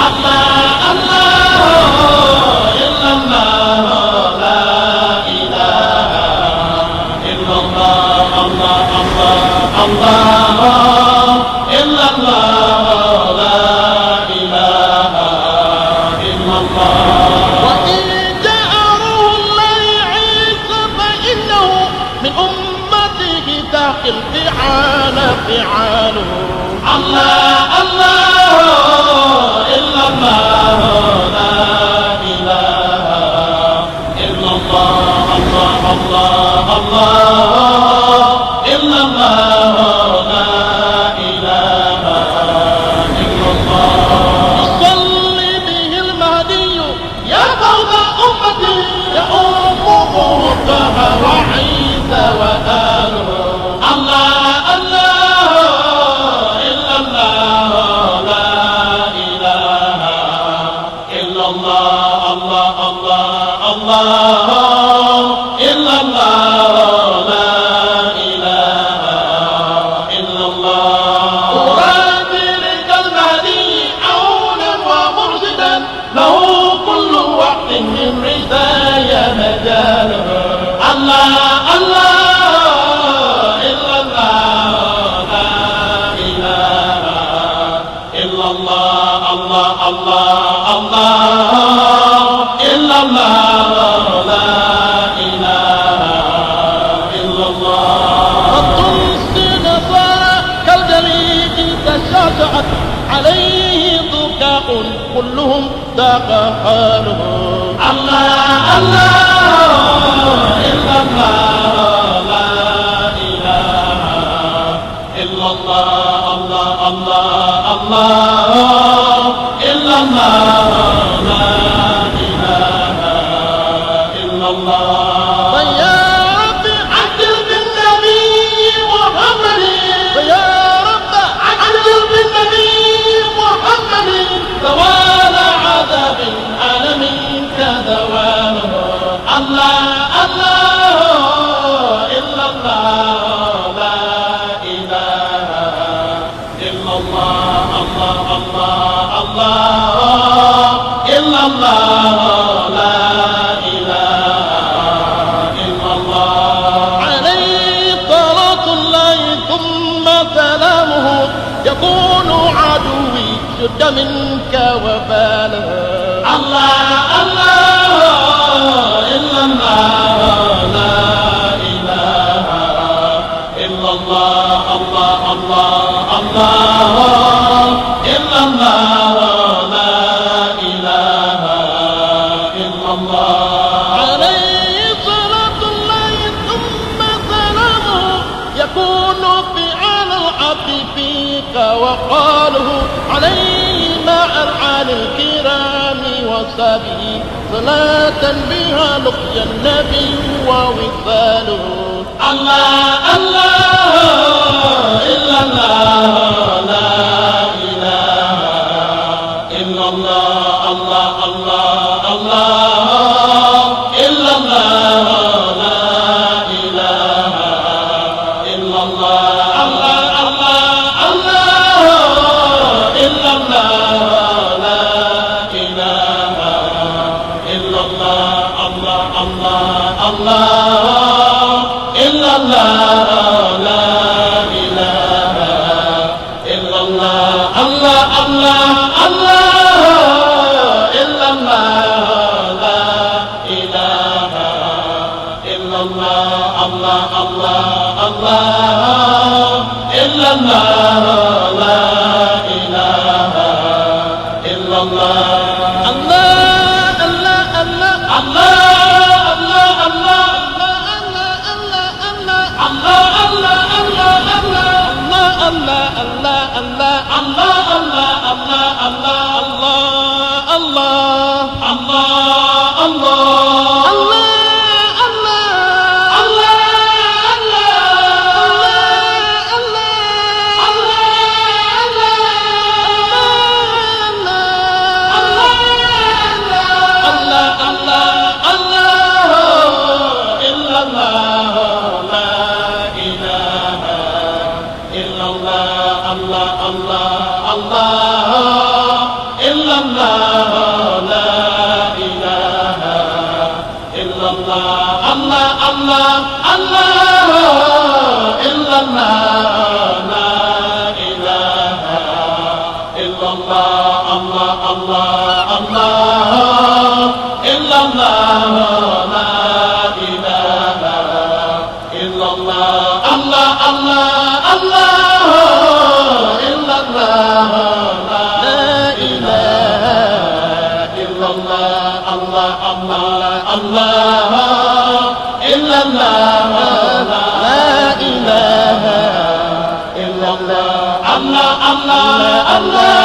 الله الله إلا الله لا إله إلا الله الله الله الله إلا الله لا إله إلا الله وإن جاء روح الله عيسى فإنه من أمته داخل فعاله الله الله إلا الله لا إله إلا الله الله الله الله إلا الله لا إله إلا الله يصلي به المهدي يا فوز أمتي يا أمه طه وعيسى وآله الله الله إلا الله لا إله إلا الله الله الله الله إلا الله لا إله إلا الله أرادي لك المهدي عونا ومرشدا له كل وقت من ردايا مجاله الله الله إلا الله لا إله إلا الله الله الله الله إلا الله لا إله إلا الله خط السنصار كالجليد تشعشعت عليه ضكاء كلهم ذاق حاله الله الله إلا الله لا إله إلا الله الله الله الله إلا الله لا إله إلا الله فيا رب عجل بالنبي محمد فيا رب عجل بالنبي محمد زوال عذاب العالم كدوامه الله الله إلا الله لا إله إلا الله الله الله الله إلا الله لا إله إلا الله عليه صلاة الله ثم سلامه يكون عدوي شد منك وباله الله الله إلا الله لا إله إلا الله الله الله الله إلا الله لا إله إلا الله عليه صلاة الله ثم سلامه يكون فعال العبد فيك وقاله عليه مع العالي الكرام وصحبه صلاة بها لقي النبي ووصاله الله الله إلا الله لا إله إلا الله الله الله الله إلا الله لا إله إلا الله الله الله الله إلا الله لا إله إلا الله الله الله الله إلا الله لا إله إلا الله الله الله الله إلا الله لا إله إلا الله الله الله الله إلا الله لا إله إلا الله الله الله الله الله الله الله الله لا إله إلا الله الله الله الله إلا الله لا إله إلا الله الله الله الله إلا الله لا إله إلا الله الله الله الله إلا الله لا إله إلا الله الله الله الله إلا الله لا إله إلا الله الله الله الله